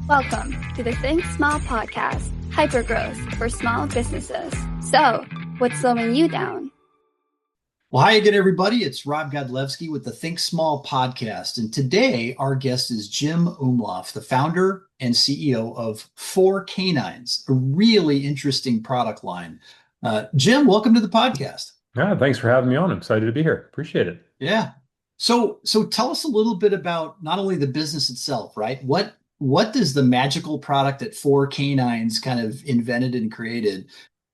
Welcome to the Think Small podcast, hypergrowth for small businesses. So, what's slowing you down? Well, hi again, everybody. It's Rob Godlewski with the Think Small podcast. And today, our guest is Jim Umlauf, the founder and CEO of 4Knines, a really interesting product line. Jim, welcome to the podcast. Thanks for having me on. I'm excited to be here. Appreciate it. Yeah. So tell us a little bit about not only the business itself, right? What does the magical product that 4Knines kind of invented and created?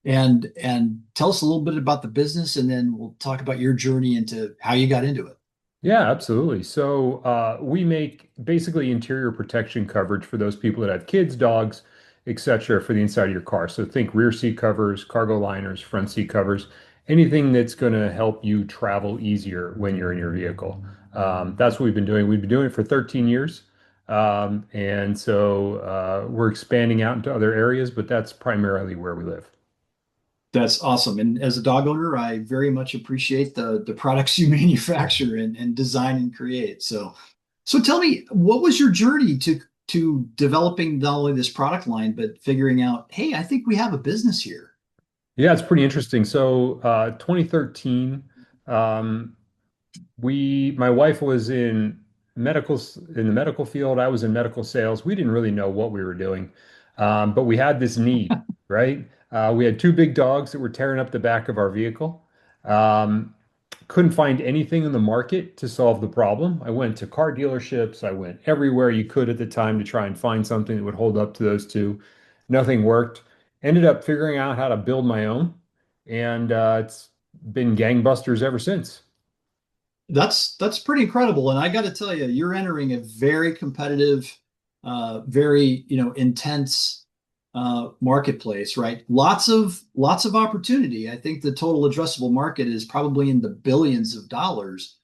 And tell us a little bit about the business, and then we'll talk about your journey into how you got into it. Yeah, absolutely. So we make basically interior protection coverage for those people that have kids, dogs, etc., for the inside of your car. So think rear seat covers, cargo liners, front seat covers, anything that's going to help you travel easier when you're in your vehicle. That's what we've been doing. We've been doing it for 13 years. And so we're expanding out into other areas, but that's primarily where we live. That's awesome. And as a dog owner, I very much appreciate the products you manufacture and design and create. So tell me, what was your journey to developing not only this product line, but figuring out, hey, I think we have a business here. Yeah, it's pretty interesting. So 2013, um, my wife was in the medical field. I was in medical sales. We didn't really know what we were doing, but we had this need, right? We had two big dogs that were tearing up the back of our vehicle. Um, couldn't find anything in the market to solve the problem. I went to car dealerships. I went everywhere you could at the time to try and find something that would hold up to those two. Nothing worked. Ended up figuring out how to build my own, and it's been gangbusters ever since. That's pretty incredible. And I got to tell you, you're entering a very competitive, very intense marketplace, right? Lots of opportunity. I think the total addressable market is probably in the billions of dollars,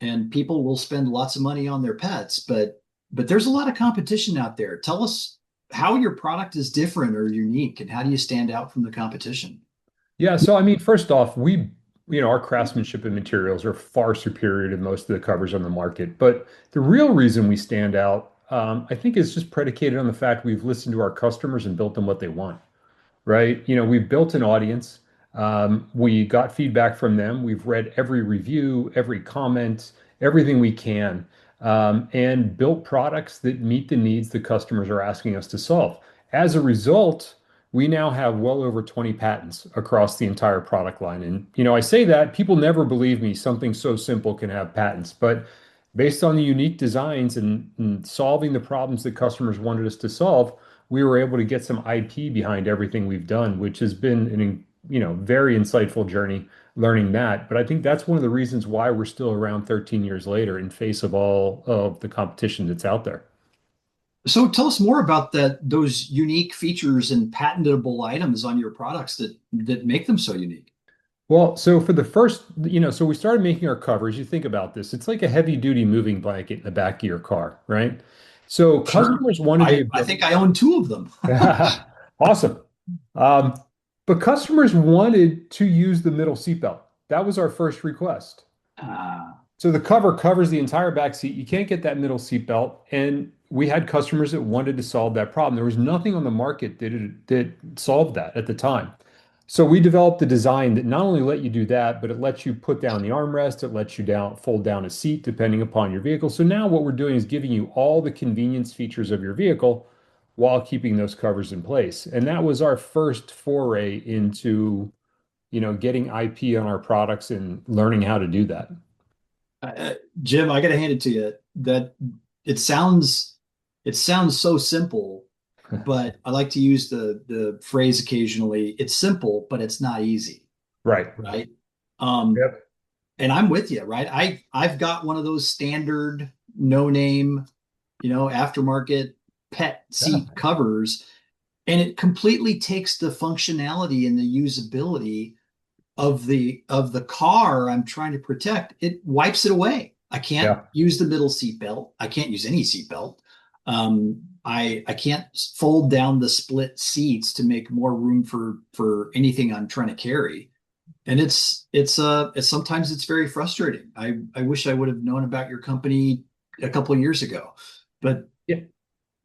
and people will spend lots of money on their pets, but there's a lot of competition out there. Tell us how your product is different or unique, and how do you stand out from the competition? Yeah, so I mean, first off, our craftsmanship and materials are far superior to most of the covers on the market. But the real reason we stand out, I think, is just predicated on the fact we've listened to our customers and built them what they want, right? We've built an audience. We got feedback from them. We've read every review, every comment, everything we can, and built products that meet the needs the customers are asking us to solve. As a result, we now have well over 20 patents across the entire product line. And, I say that people never believe me, something so simple can have patents, but based on the unique designs and solving the problems that customers wanted us to solve, we were able to get some IP behind everything we've done, which has been very insightful journey learning that. But I think that's one of the reasons why we're still around 13 years later in face of all of the competition that's out there. So tell us more about those unique features and patentable items on your products that make them so unique. Well, so for the first, so we started making our covers. You think about this, it's like a heavy duty moving blanket in the back of your car, right? So Sure. customers wanted the I think I own two of them. awesome. Um, but customers wanted to use the middle seatbelt. That was our first request. Ah, So the cover covers the entire back seat. You can't get that middle seat belt. And we had customers that wanted to solve that problem. There was nothing on the market that solved that at the time. So we developed a design that not only let you do that, but it lets you put down the armrest, it lets you fold down a seat depending upon your vehicle. So now what we're doing is giving you all the convenience features of your vehicle while keeping those covers in place. And that was our first foray into, getting IP on our products and learning how to do that. Jim, I got to hand it to you that it sounds so simple, but I like to use the phrase occasionally. It's simple, but it's not easy, Right. right? Um, Yep. and I'm with you, right? I've got one of those standard no name, aftermarket pet Yeah. seat covers, and it completely takes the functionality and the usability of the car I'm trying to protect. It wipes it away. I can't Yeah. use the middle seat belt. I can't use any seat belt. I can't fold down the split seats to make more room for anything I'm trying to carry. And it's sometimes it's very frustrating. I wish I would have known about your company a couple of years ago. But Yeah.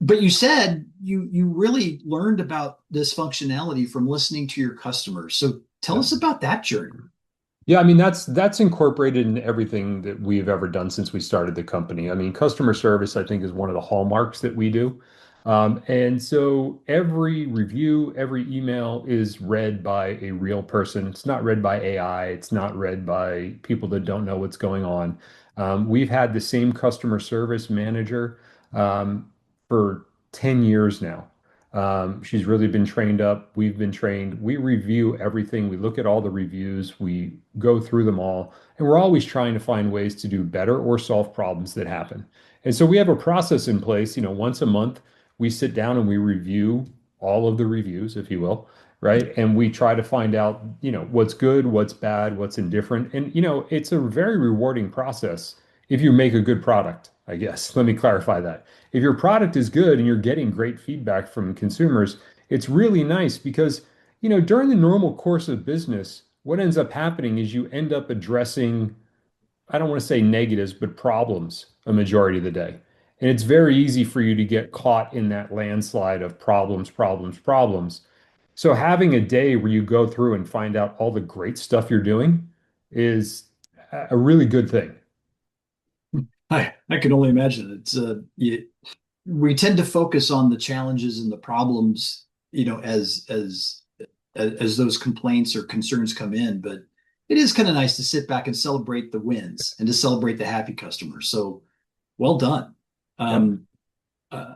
But you said you really learned about this functionality from listening to your customers. So tell Yeah. us about that journey. Yeah, I mean that's incorporated in everything that we've ever done since we started the company. I mean, customer service, I think, is one of the hallmarks that we do. And so every review, every email is read by a real person. It's not read by AI. It's not read by people that don't know what's going on. We've had the same customer service manager for 10 years now. She's really been trained up. We've been trained. We review everything. We look at all the reviews. We go through them all. And we're always trying to find ways to do better or solve problems that happen. And so we have a process in place. Once a month, we sit down and we review all of the reviews, if you will, right? And we try to find out, what's good, what's bad, what's indifferent. And, it's a very rewarding process if you make a good product, I guess. Let me clarify that. If your product is good and you're getting great feedback from consumers, it's really nice because, during the normal course of business, what ends up happening is you end up addressing, I don't want to say negatives, but problems a majority of the day. And it's very easy for you to get caught in that landslide of problems, problems, problems. So having a day where you go through and find out all the great stuff you're doing is a really good thing. I can only imagine. We tend to focus on the challenges and the problems, as those complaints or concerns come in. But it is kind of nice to sit back and celebrate the wins and to celebrate the happy customers. So well done. Yep. Um, uh,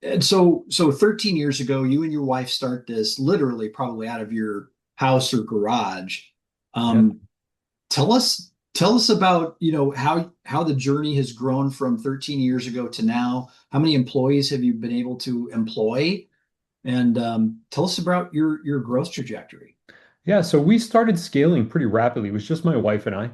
and so 13 years ago, you and your wife start this literally probably out of your house or garage. Yep. Um, tell us about, how the journey has grown from 13 years ago to now. How many employees have you been able to employ? And tell us about your growth trajectory. Yeah, so we started scaling pretty rapidly. It was just my wife and I.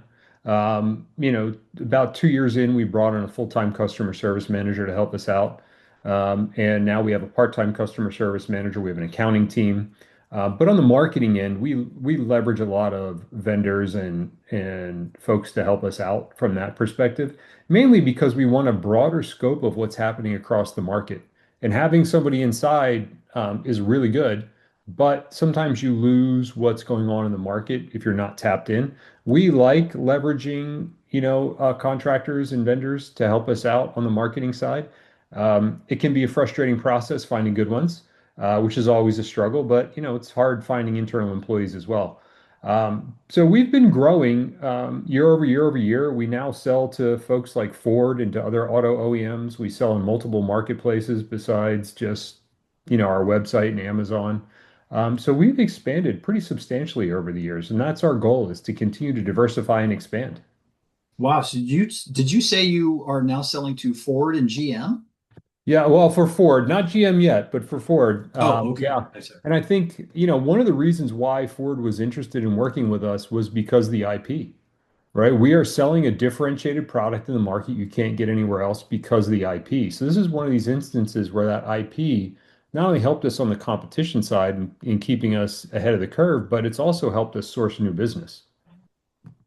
About 2 years in, we brought on a full-time customer service manager to help us out. And now we have a part-time customer service manager. We have an accounting team. But on the marketing end, we leverage a lot of vendors and folks to help us out from that perspective, mainly because we want a broader scope of what's happening across the market. And having somebody inside is really good, but sometimes you lose what's going on in the market if you're not tapped in. We like leveraging, contractors and vendors to help us out on the marketing side. It can be a frustrating process finding good ones, which is always a struggle, but it's hard finding internal employees as well. So we've been growing year over year over year. We now sell to folks like Ford and to other auto OEMs. We sell in multiple marketplaces besides just, our website and Amazon. So we've expanded pretty substantially over the years, and that's our goal is to continue to diversify and expand. Wow. So did you say you are now selling to Ford and GM? Yeah, well, for Ford, not GM yet, but for Ford, Oh, okay. yeah. I see. And I think, one of the reasons why Ford was interested in working with us was because of the IP, right? We are selling a differentiated product in the market you can't get anywhere else because of the IP. So this is one of these instances where that IP not only helped us on the competition side in keeping us ahead of the curve, but it's also helped us source new business.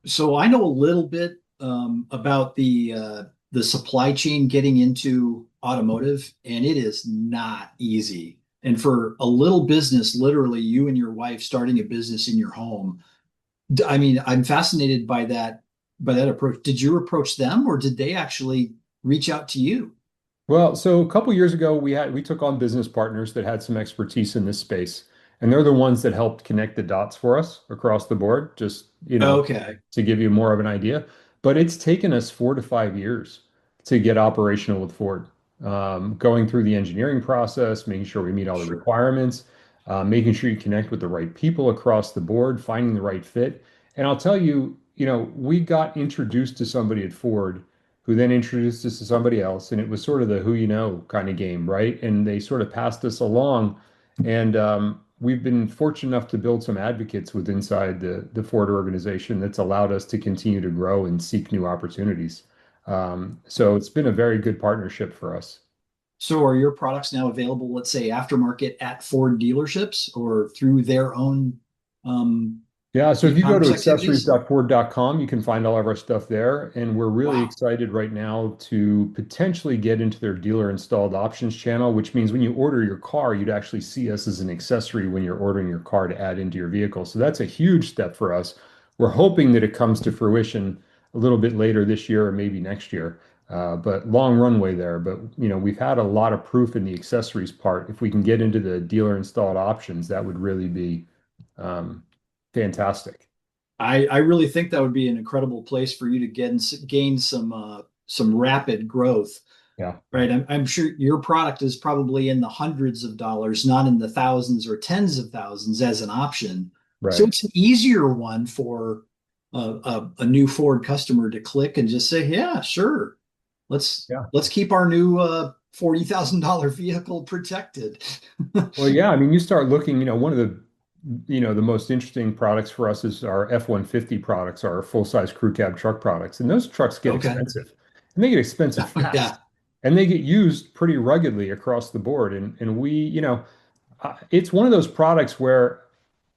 So I know a little bit about the supply chain getting into automotive, and it is not easy. And for a little business, literally you and your wife starting a business in your home, I mean, I'm fascinated by that approach. Did you approach them, or did they actually reach out to you? Well, so a couple years ago, we took on business partners that had some expertise in this space, and they're the ones that helped connect the dots for us across the board. Just Okay, to give you more of an idea, but it's taken us 4 to 5 years to get operational with Ford. Going through the engineering process, making sure we meet all the sure. requirements, making sure you connect with the right people across the board, finding the right fit. And I'll tell you, we got introduced to somebody at Ford who then introduced us to somebody else. And it was sort of the who you know kind of game, right? And they sort of passed us along. And we've been fortunate enough to build some advocates with inside the Ford organization that's allowed us to continue to grow and seek new opportunities. So it's been a very good partnership for us. So are your products now available, let's say, aftermarket at Ford dealerships or through their own? Um, Yeah, so if you go to e-commerce activities? accessories.ford.com, you can find all of our stuff there. And we're really Wow. excited right now to potentially get into their dealer installed options channel, which means when you order your car, you'd actually see us as an accessory when you're ordering your car to add into your vehicle. So that's a huge step for us. We're hoping that it comes to fruition a little bit later this year or maybe next year. But long runway there. But we've had a lot of proof in the accessories part. If we can get into the dealer installed options, that would really be um, fantastic. I really think that would be an incredible place for you to gain some rapid growth, Yeah, right? I'm sure your product is probably in the hundreds of dollars, not in the thousands or tens of thousands as an option. So right. it's an easier one for a new Ford customer to click and just say, yeah, sure. Yeah. Let's keep our new $40,000 vehicle protected. Well, yeah, I mean, you start looking, one of the most interesting products for us is our F-150 products, our full-size crew cab truck products. And those trucks get Okay. expensive. And they get expensive Yeah. fast. And they get used pretty ruggedly across the board. And it's one of those products where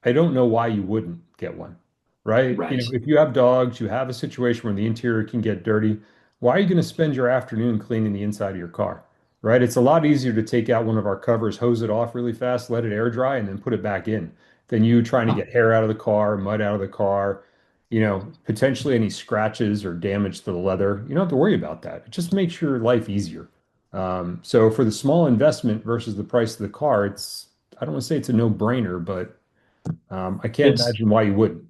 I don't know why you wouldn't get one, right? Right. If you have dogs, you have a situation where the interior can get dirty, why are you going to spend your afternoon cleaning the inside of your car, right? It's a lot easier to take out one of our covers, hose it off really fast, let it air dry, and then put it back in than you trying to Huh. get hair out of the car, mud out of the car, potentially any scratches or damage to the leather. You don't have to worry about that. It just makes your life easier. So for the small investment versus the price of the car, I don't want to say it's a no-brainer, but I can't It's imagine why you wouldn't.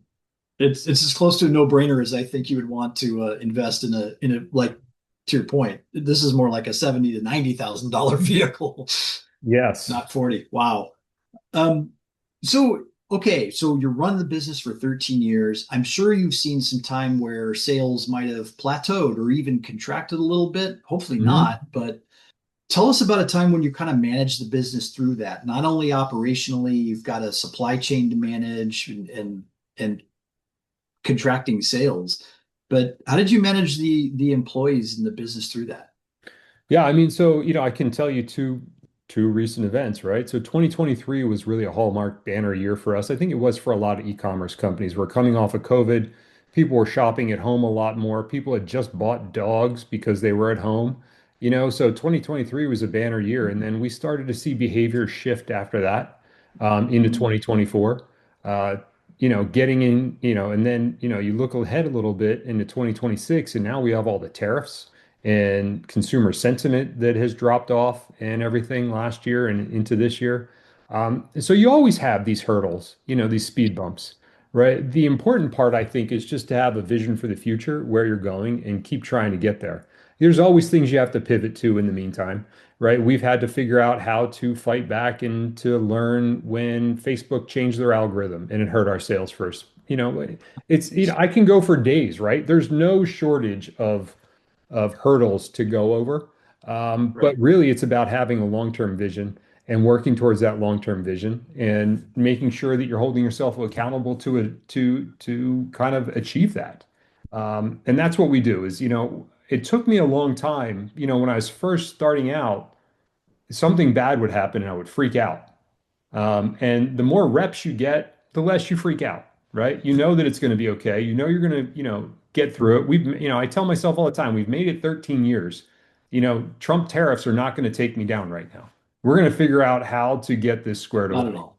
it's as close to a no-brainer as I think you would want to invest in a like to your point. This is more like a 70 to $90,000 vehicle, Yes. not 40. Wow. Um, so okay, so you're running the business for 13 years. I'm sure you've seen some time where sales might have plateaued or even contracted a little bit. Hopefully Mhm. not, but tell us about a time when you kind of managed the business through that. Not only operationally, you've got a supply chain to manage and contracting sales. But how did you manage the employees in the business through that? Yeah, I mean, so I can tell you two recent events, right? So 2023 was really a hallmark banner year for us. I think it was for a lot of e-commerce companies. We're coming off of COVID. People were shopping at home a lot more. People had just bought dogs because they were at home. So 2023 was a banner year, and then we started to see behavior shift after that into Mhm. 2024. Uh, getting in, and then you look ahead a little bit into 2026, and now we have all the tariffs and consumer sentiment that has dropped off and everything last year and into this year. So you always have these hurdles, these speed bumps, right? The important part, I think, is just to have a vision for the future, where you're going, and keep trying to get there. There's always things you have to pivot to in the meantime, right? We've had to figure out how to fight back and to learn when Facebook changed their algorithm and it hurt our sales first. I can go for days, right? There's no shortage of hurdles to go over. But Right. really, it's about having a long-term vision and working towards that long-term vision and making sure that you're holding yourself accountable to it to kind of achieve that. And that's what we do is, it took me a long time, when I was first starting out, something bad would happen and I would freak out. And the more reps you get, the less you freak out, right? You know that it's going to be okay. You know you're going to, get through it. I tell myself all the time, we've made it 13 years. Trump tariffs are not going to take me down right now. We're going to figure out how to get this squared Not at away. all.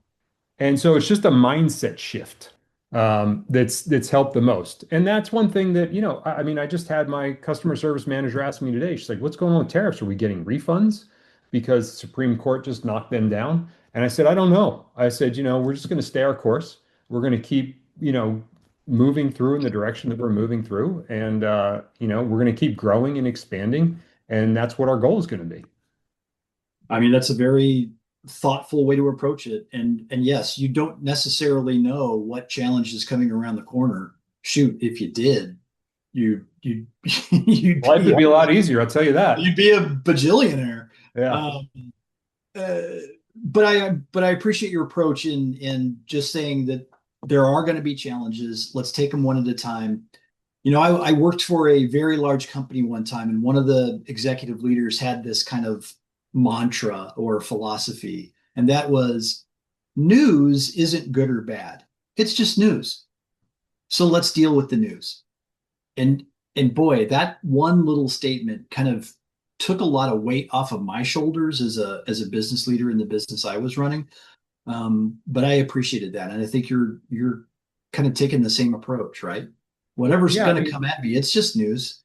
And so it's just a mindset shift that's helped the most. And that's one thing that, I mean, I just had my customer service manager ask me today. She's like, "What's going on with tariffs? Are we getting refunds because the Supreme Court just knocked them down?" And I said, "I don't know." I said, "We're just going to stay our course. We're going to keep, moving through in the direction that we're moving through. And, we're going to keep growing and expanding. And that's what our goal is going to be." I mean, that's a very thoughtful way to approach it. And yes, you don't necessarily know what challenge is coming around the corner. Shoot, if you did, you Life would be a lot easier, I'll tell you that. you'd be a bajillionaire. Yeah. Um, uh, but I appreciate your approach in just saying that there are going to be challenges. Let's take them one at a time. I worked for a very large company one time, and one of the executive leaders had this kind of mantra or philosophy, and that was news isn't good or bad. It's just news. So let's deal with the news. And and boy, that one little statement kind of took a lot of weight off of my shoulders as a business leader in the business I was running. But I appreciated that, and I think you're kind of taking the same approach, right? Whatever's Yeah, I going to come mean, at me, it's just news.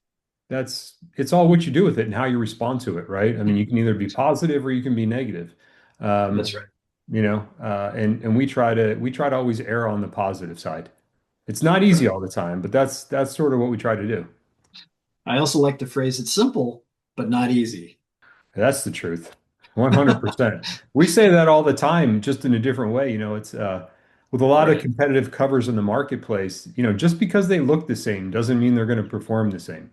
it's all what you do with it and how you respond to it, right? I mean, you can either be positive or you can be negative. That's Um, right. and we try to always err on the positive side. It's not easy Right. all the time, but that's sort of what we try to do. I also like the phrase, it's simple, but not easy. That's the truth. 100%. We say that all the time, just in a different way. It's with a lot of Right. competitive covers in the marketplace, just because they look the same doesn't mean they're going to perform the same,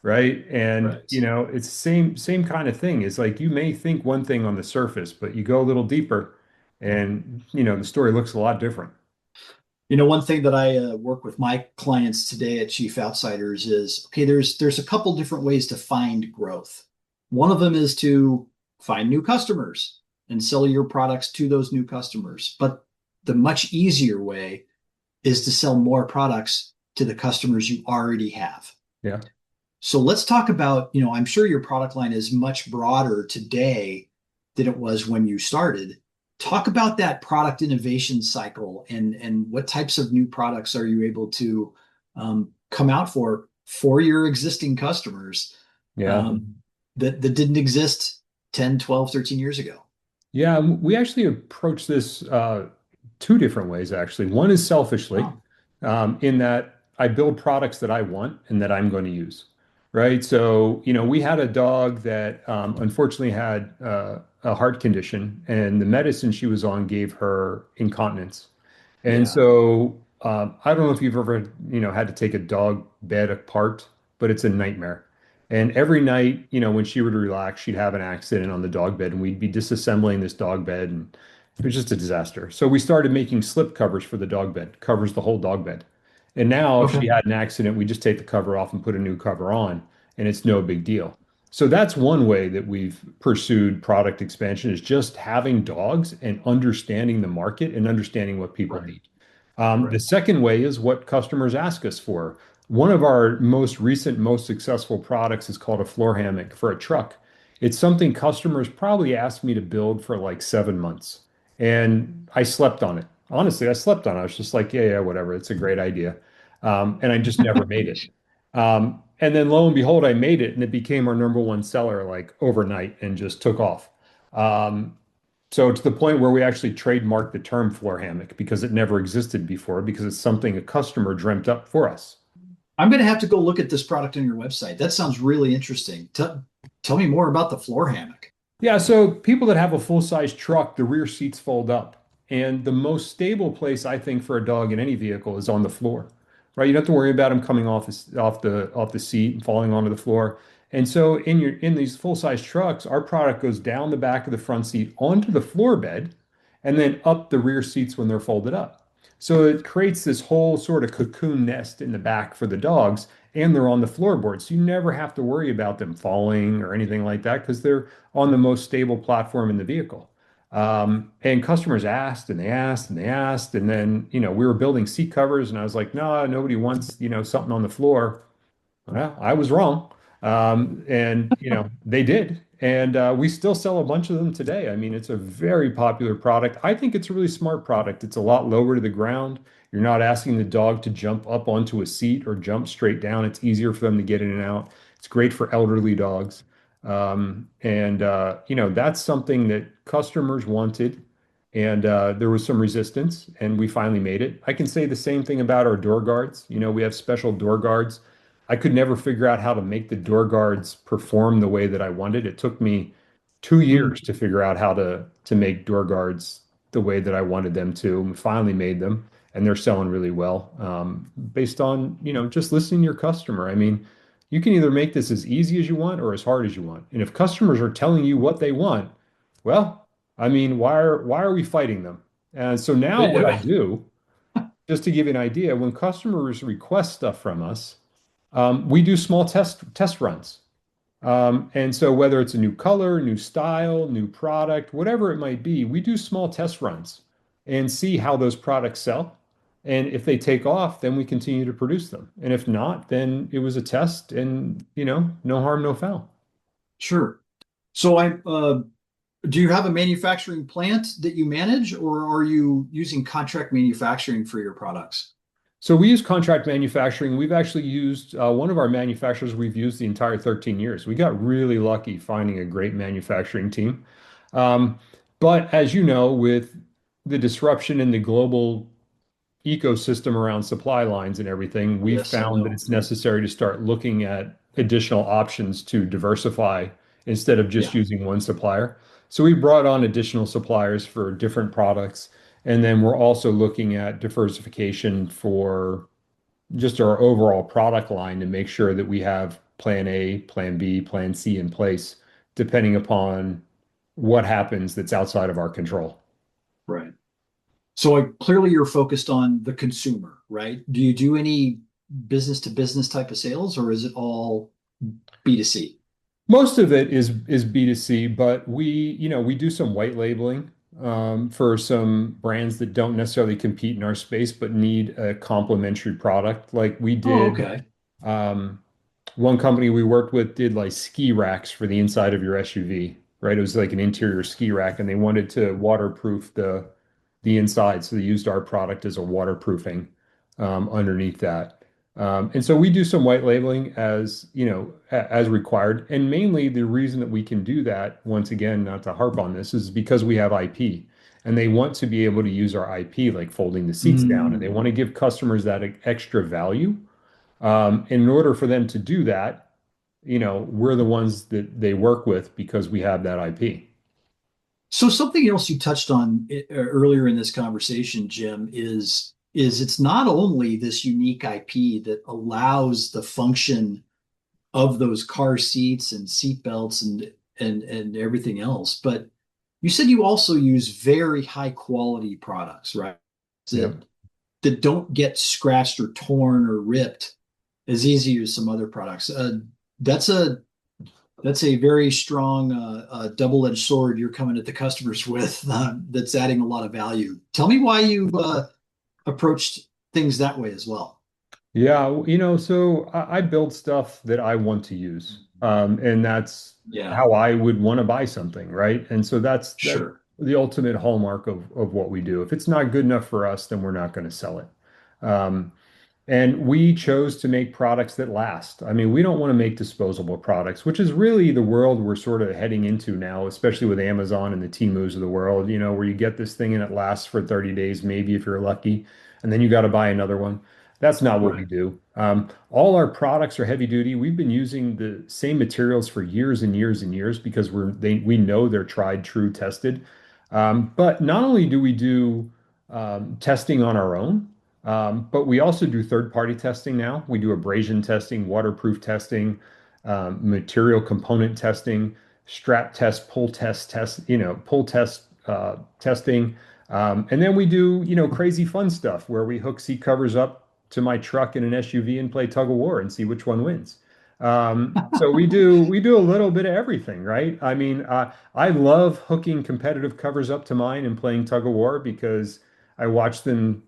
right? And, Right. it's same kind of thing. It's like you may think one thing on the surface, but you go a little deeper and, the story looks a lot different. One thing that I work with my clients today at Chief Outsiders is, okay, there's a couple different ways to find growth. One of them is to find new customers and sell your products to those new customers. But the much easier way is to sell more products to the customers you already have. Yeah. So let's talk about, I'm sure your product line is much broader today than it was when you started. Talk about that product innovation cycle and what types of new products are you able to come out for your existing customers Yeah. um, that didn't exist 10, 12, 13 years ago. Yeah, we actually approach this two different ways, actually. One is selfishly, Oh, in that I build products that I want and that I'm going to use, right? So, we had a dog that unfortunately had a heart condition, and the medicine she was on gave her incontinence. And yeah. so, I don't know if you've ever, had to take a dog bed apart, but it's a nightmare. And every night, when she would relax, she'd have an accident on the dog bed, and we'd be disassembling this dog bed, and it was just a disaster. So we started making slip covers for the dog bed, covers the whole dog bed. And now, if Okay. she had an accident, we just take the cover off and put a new cover on, and it's no big deal. So that's one way that we've pursued product expansion is just having dogs and understanding the market and understanding what people Right. need. The Right. second way is what customers ask us for. One of our most recent, most successful products is called a floor hammock for a truck. It's something customers probably asked me to build for like 7 months. And I slept on it. Honestly, I slept on it. I was just like, yeah, yeah, whatever. It's a great idea. And I just never made it. And then lo and behold, I made it and it became our number one seller like overnight and just took off. Um, so to the point where we actually trademarked the term floor hammock because it never existed before because it's something a customer dreamt up for us. I'm going to have to go look at this product on your website. That sounds really interesting. Tell me more about the floor hammock. Yeah, so people that have a full-size truck, the rear seats fold up. And the most stable place I think for a dog in any vehicle is on the floor. Right? You don't have to worry about them coming off the seat and falling onto the floor. And so in these full-size trucks, our product goes down the back of the front seat onto the floor bed and then up the rear seats when they're folded up. So it creates this whole sort of cocoon nest in the back for the dogs, and they're on the floorboard. So you never have to worry about them falling or anything like that because they're on the most stable platform in the vehicle. And customers asked and they asked and they asked. And then, we were building seat covers and I was like, no, nobody wants, something on the floor. Well, I was wrong. And they did. And we still sell a bunch of them today. I mean, it's a very popular product. I think it's a really smart product. It's a lot lower to the ground. You're not asking the dog to jump up onto a seat or jump straight down. It's easier for them to get in and out. It's great for elderly dogs. And that's something that customers wanted. And there was some resistance, and we finally made it. I can say the same thing about our door guards. We have special door guards. I could never figure out how to make the door guards perform the way that I wanted. It took me 2 years Mm. to figure out how to make door guards the way that I wanted them to. We finally made them, and they're selling really well, based on, just listening to your customer. I mean, you can either make this as easy as you want or as hard as you want. And if customers are telling you what they want, well, I mean, why are we fighting them? And so now what I do, just to give you an idea, when customers request stuff from us, we do small test runs. And so whether it's a new color, new style, new product, whatever it might be, we do small test runs and see how those products sell. And if they take off, then we continue to produce them. And if not, then it was a test and, no harm, no foul. Sure. So do you have a manufacturing plant that you manage, or are you using contract manufacturing for your products? So we use contract manufacturing. We've actually used one of our manufacturers we've used the entire 13 years. We got really lucky finding a great manufacturing team. Um, but as you know, with the disruption in the global ecosystem around supply lines and everything, we've Yes, I found that know. it's necessary to start looking at additional options to diversify instead of just Yeah. using one supplier. So we brought on additional suppliers for different products. And then we're also looking at diversification for just our overall product line to make sure that we have plan A, plan B, plan C in place, depending upon what happens that's outside of our control. Right. So clearly you're focused on the consumer, right? Do you do any business to business type of sales, or is it all B2C? Most of it is B2C, but we do some white labeling for some brands that don't necessarily compete in our space but need a complementary product. Like we Oh, did, okay. um, one company we worked with did like ski racks for the inside of your SUV, right? It was like an interior ski rack, and they wanted to waterproof the inside, so they used our product as a waterproofing underneath that. And so we do some white labeling as as required. And mainly the reason that we can do that, once again, not to harp on this, is because we have IP, and they want to be able to use our IP, like folding the seats down, and they Mm. want to give customers that extra value. In order for them to do that, we're the ones that they work with because we have that IP. So something else you touched on earlier in this conversation, Jim, is it's not only this unique IP that allows the function of those car seats and seat belts and everything else, but you said you also use very high quality products, right? That Yep. that don't get scratched or torn or ripped as easy as some other products. That's a that's a very strong double-edged sword you're coming at the customers with. That's adding a lot of value. Tell me why you approached things that way as well. Yeah, so I build stuff that I want to use. And that's Yeah, how I would want to buy something, right? And so that's sure. the ultimate hallmark of what we do. If it's not good enough for us, then we're not going to sell it. Um, and we chose to make products that last. I mean, we don't want to make disposable products, which is really the world we're sort of heading into now, especially with Amazon and the Temus of the world, where you get this thing and it lasts for 30 days, maybe if you're lucky, and then you got to buy another one. That's not what we Right. do. All our products are heavy duty. We've been using the same materials for years and years and years because we know they're tried, true, tested. But not only do we do testing on our own, but we also do third-party testing now. We do abrasion testing, waterproof testing, material component testing, strap test, pull test testing. And then we do, crazy fun stuff where we hook seat covers up to my truck in an SUV and play tug of war and see which one wins. So we do a little bit of everything, right? I mean, I love hooking competitive covers up to mine and playing tug of war because I watch them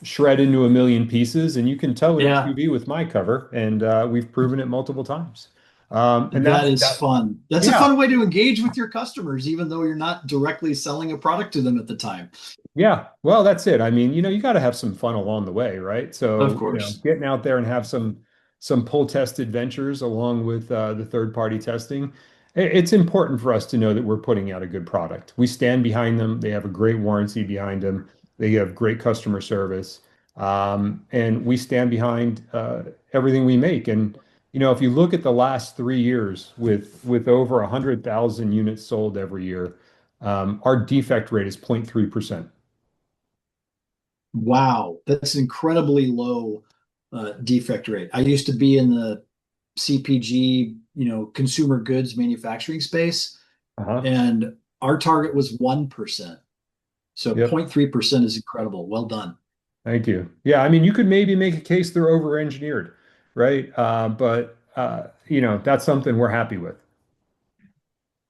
shred into a million pieces, and you can tow an Yeah, SUV with my cover, and we've proven it multiple times. And that that's is that. fun. That's a Yeah, fun way to engage with your customers, even though you're not directly selling a product to them at the time. yeah. Well, that's it. I mean, you got to have some fun along the way, right? Of So, course. getting out there and have some pull test adventures along with the third party testing. It's important for us to know that we're putting out a good product. We stand behind them. They have a great warranty behind them. They have great customer service, and we stand behind everything we make. And if you look at the last 3 years with over 100,000 units sold every year, our defect rate is 0.3%. Wow, that's an incredibly low defect rate. I used to be in the CPG, consumer goods manufacturing space, Uh-huh. and our target was 1%. So Yep. 0.3% is incredible. Well done. Thank you. Yeah, I mean, you could maybe make a case they're over-engineered, right? But that's something we're happy with.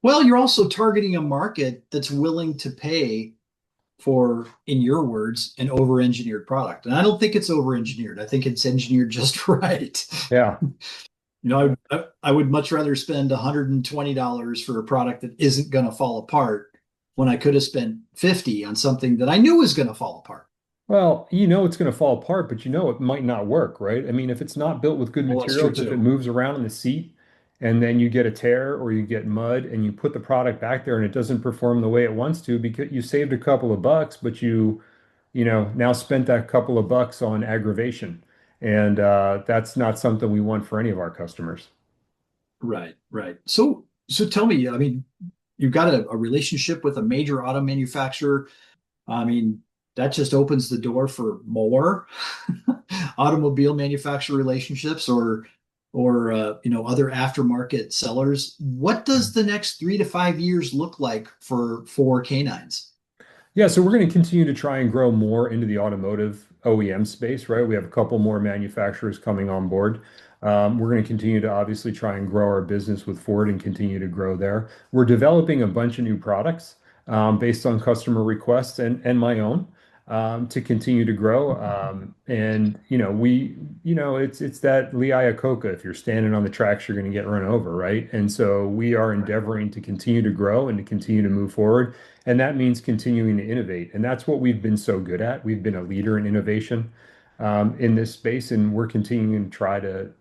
Well, you're also targeting a market that's willing to pay for, in your words, an over-engineered product. And I don't think it's over-engineered. I think it's engineered just right. Yeah. I would much rather spend $120 for a product that isn't going to fall apart when I could have spent 50 on something that I knew was going to fall apart. Well, it's going to fall apart, but it might not work, right? I mean, if it's not built with good Well, that's true materials, if it too. moves around in the seat and then you get a tear or you get mud and you put the product back there and it doesn't perform the way it wants to because you saved a couple of bucks, but now spent that couple of bucks on aggravation. And that's not something we want for any of our customers. Right, right. So tell me, I mean, you've got a relationship with a major auto manufacturer. I mean, that just opens the door for more automobile manufacturer relationships or other aftermarket sellers. What does the next 3 to 5 years look like for 4Knines? Yeah, so we're going to continue to try and grow more into the automotive OEM space, right? We have a couple more manufacturers coming on board. We're going to continue to obviously try and grow our business with Ford and continue to grow there. We're developing a bunch of new products based on customer requests and my own to continue to grow. It's that Lee Iacocca. If you're standing on the tracks, you're going to get run over, right? And so we are endeavoring to continue to grow and to continue to move forward. And that means continuing to innovate. And that's what we've been so good at. We've been a leader in innovation in this space, and we're continuing to try to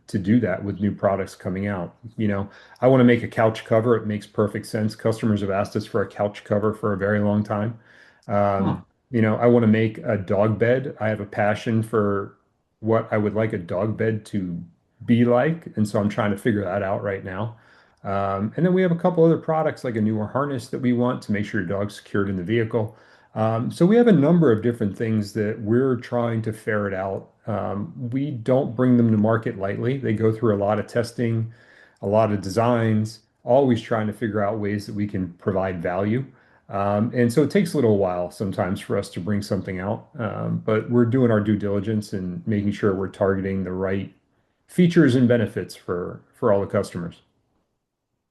do that with new products coming out. I want to make a couch cover. It makes perfect sense. Customers have asked us for a couch cover for a very long time. Huh. I want to make a dog bed. I have a passion for what I would like a dog bed to be like, and so I'm trying to figure that out right now. And then we have a couple other products like a newer harness that we want to make sure your dog's secured in the vehicle. So we have a number of different things that we're trying to ferret out. We don't bring them to market lightly. They go through a lot of testing, a lot of designs, always trying to figure out ways that we can provide value. And so it takes a little while sometimes for us to bring something out, but we're doing our due diligence and making sure we're targeting the right features and benefits for all the customers.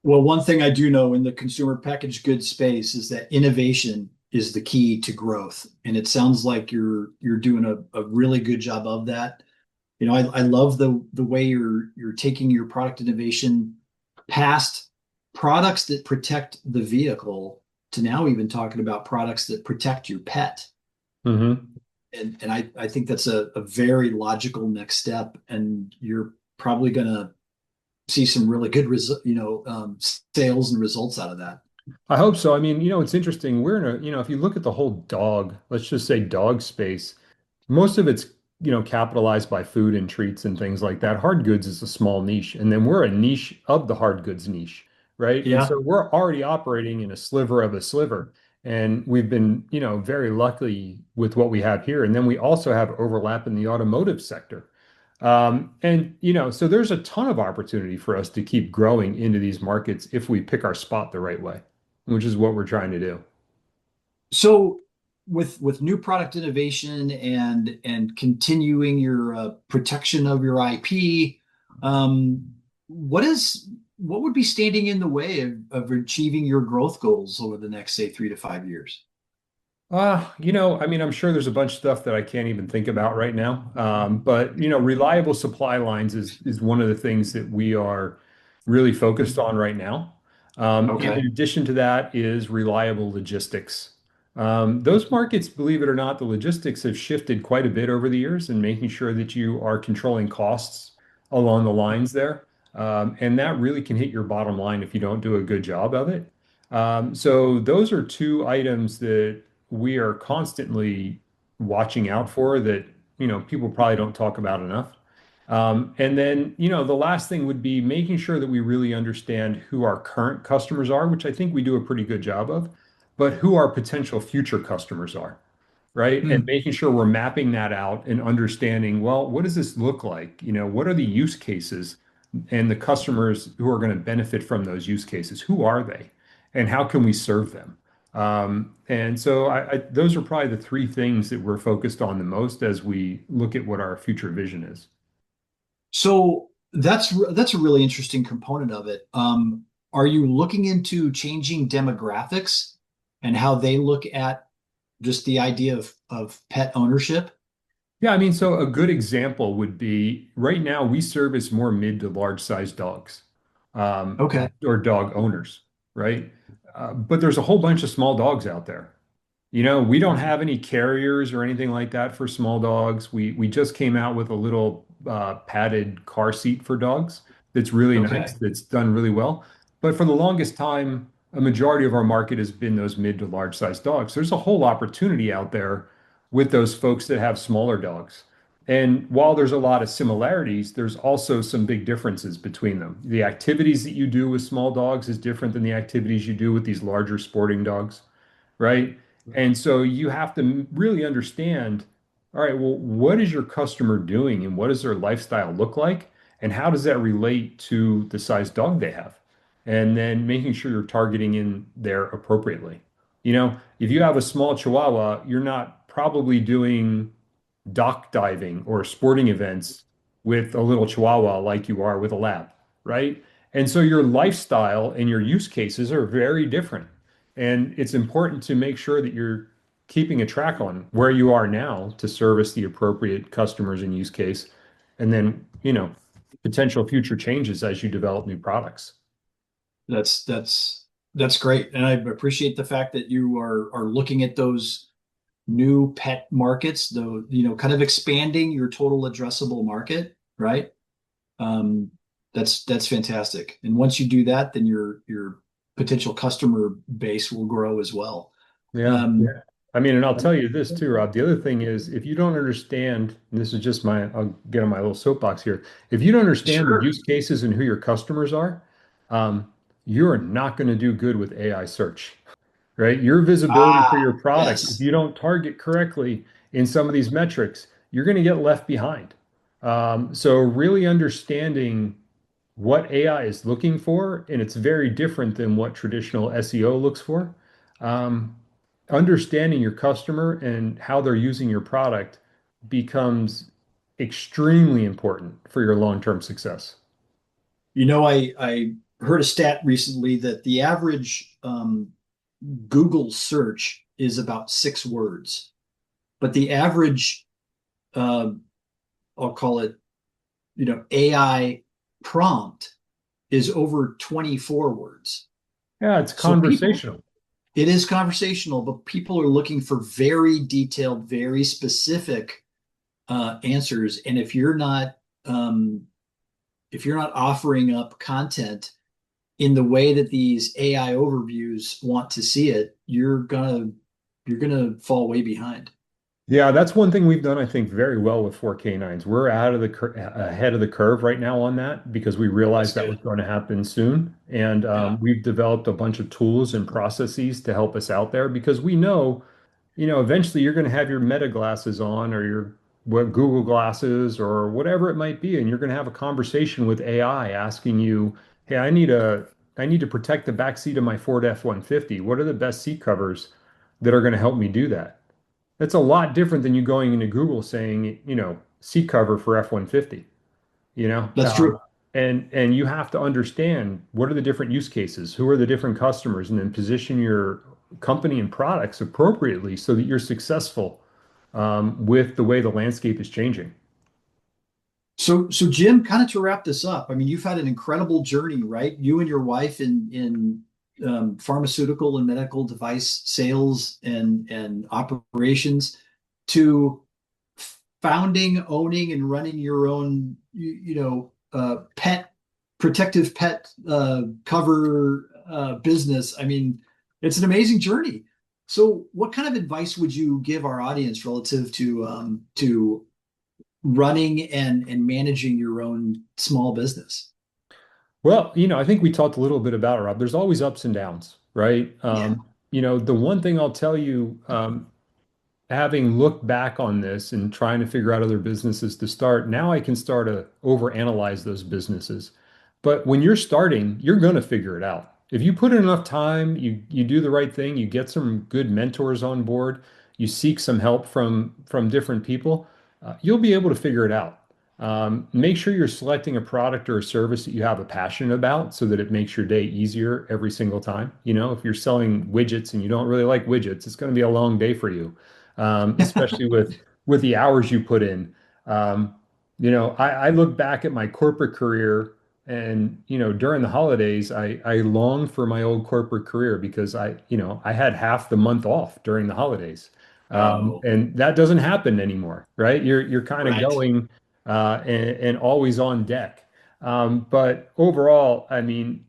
Well, one thing I do know in the consumer packaged goods space is that innovation is the key to growth. And it sounds like you're doing a really good job of that. I love the way you're taking your product innovation past products that protect the vehicle to now even talking about products that protect your pet. Hmm. And I think that's a very logical next step. And you're probably going to see some really good sales and results out of that. I hope so. I mean, it's interesting. We're in if you look at the whole dog, let's just say dog space, most of it's, capitalized by food and treats and things like that. Hard goods is a small niche, and then we're a niche of the hard goods niche, right? And Yeah. so we're already operating in a sliver of a sliver. And we've been, very lucky with what we have here. And then we also have overlap in the automotive sector. So there's a ton of opportunity for us to keep growing into these markets if we pick our spot the right way, which is what we're trying to do. So with new product innovation and continuing your protection of your IP, what would be standing in the way of achieving your growth goals over the next, say, 3 to 5 years? I mean, I'm sure there's a bunch of stuff that I can't even think about right now. But reliable supply lines is one of the things that we are really focused on right now. And in Okay. addition to that is reliable logistics. Those markets, believe it or not, the logistics have shifted quite a bit over the years and making sure that you are controlling costs along the lines there. And that really can hit your bottom line if you don't do a good job of it. So those are two items that we are constantly watching out for that, people probably don't talk about enough. And then, the last thing would be making sure that we really understand who our current customers are, which I think we do a pretty good job of, but who our potential future customers are, right? And Hmm. making sure we're mapping that out and understanding, well, what does this look like? What are the use cases and the customers who are going to benefit from those use cases? Who are they? And how can we serve them? And so those are probably the three things that we're focused on the most as we look at what our future vision is. So that's a really interesting component of it. Are you looking into changing demographics and how they look at just the idea of pet ownership? Yeah, I mean, so a good example would be right now we service more mid to large size dogs, Okay. or dog owners, right? But there's a whole bunch of small dogs out there. We don't have any carriers or anything like that for small dogs. We just came out with a little padded car seat for dogs that's really nice, Okay. that's done really well. But for the longest time, a majority of our market has been those mid to large size dogs. There's a whole opportunity out there with those folks that have smaller dogs. And while there's a lot of similarities, there's also some big differences between them. The activities that you do with small dogs is different than the activities you do with these larger sporting dogs, right? And so you have to really understand, all right, well, what is your customer doing and what does their lifestyle look like? And how does that relate to the size dog they have? And then making sure you're targeting in there appropriately. If you have a small Chihuahua, you're not probably doing dock diving or sporting events with a little Chihuahua like you are with a lab, right? And so your lifestyle and your use cases are very different. And it's important to make sure that you're keeping a track on where you are now to service the appropriate customers and use case, and then, potential future changes as you develop new products. That's great. And I appreciate the fact that you are looking at those new pet markets, though, kind of expanding your total addressable market, right? Um, that's fantastic. And once you do that, then your potential customer base will grow as well. Yeah. Yeah. I mean, and I'll tell you this too, Rob. The other thing is if you don't understand, and this is just I'll get on my little soapbox here. If you don't understand the Sure. use cases and who your customers are, um, you're not going to do good with AI search, right? Your visibility for Ah, your product, if yes. you don't target correctly in some of these metrics, you're going to get left behind. So really understanding what AI is looking for, and it's very different than what traditional SEO looks for. Um, Understanding your customer and how they're using your product becomes extremely important for your long-term success. I heard a stat recently that the average Google search is about 6 words, but the average, uh, I'll call it, AI prompt is over 24 words. Yeah, it's So people, conversational. it is conversational, but people are looking for very detailed, very specific answers. And um, if you're not offering up content in the way that these AI overviews want to see it, you're gonna fall way behind. Yeah, that's one thing we've done, I think, very well with 4K9s. We're ahead of the curve right now on that because we That's realized that was good. going to happen soon. And Yeah, we've developed a bunch of tools and processes to help us out there because we know, eventually you're going to have your Meta glasses on or your Google glasses or whatever it might be, and you're going to have a conversation with AI asking you, "Hey, I need to protect the back seat of my Ford F-150. What are the best seat covers that are going to help me do that?" That's a lot different than you going into Google saying, seat cover for F-150, you know? that's Um, true. and you have to understand what are the different use cases, who are the different customers, and then position your company and products appropriately so that you're successful with the way the landscape is changing. So Jim, kind of to wrap this up, I mean, you've had an incredible journey, right? You and your wife in pharmaceutical and medical device sales and operations to founding, owning, and running your own, pet protective pet cover business. I mean, it's an amazing journey. So, what kind of advice would you give our audience relative to running and managing your own small business? Well, I think we talked a little bit about it, Rob. There's always ups and downs, right? Yeah, The one thing I'll tell you, having looked back on this and trying to figure out other businesses to start, now I can start to overanalyze those businesses. But when you're starting, you're going to figure it out. If you put in enough time, you do the right thing, you get some good mentors on board, you seek some help from different people, you'll be able to figure it out. Make sure you're selecting a product or a service that you have a passion about so that it makes your day easier every single time. If you're selling widgets and you don't really like widgets, it's going to be a long day for you, especially with the hours you put in. Um, I look back at my corporate career and, during the holidays, I longed for my old corporate career because I had half the month off during the holidays. Oh, And that doesn't happen anymore, right? You're kind of right. going and always on deck. But overall, I mean,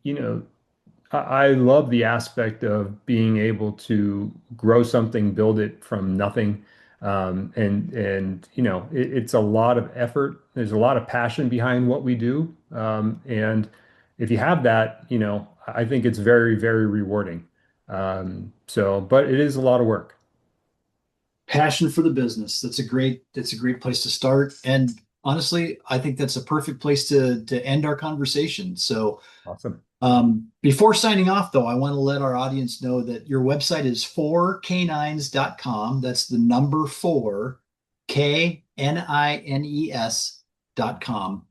I love the aspect of being able to grow something, build it from nothing. And it's a lot of effort. There's a lot of passion behind what we do. And if you have that, I think it's very, very rewarding. But it is a lot of work. Passion for the business. That's a great place to start. And honestly, I think that's a perfect place to end our conversation. So Awesome. before signing off, though, I want to let our audience know that your website is 4knines.com. That's the number four, KNINES.com.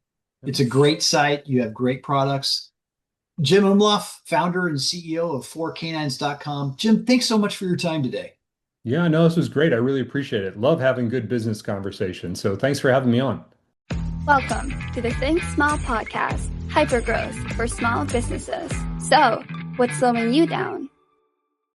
It's a great site. You have great products. Jim Umlauf, founder and CEO of 4knines.com. Jim, thanks so much for your time today. Yeah, no, this was great. I really appreciate it. Love having good business conversations. So thanks for having me on. Welcome to the Think Small podcast, hypergrowth for small businesses. So, what's slowing you down?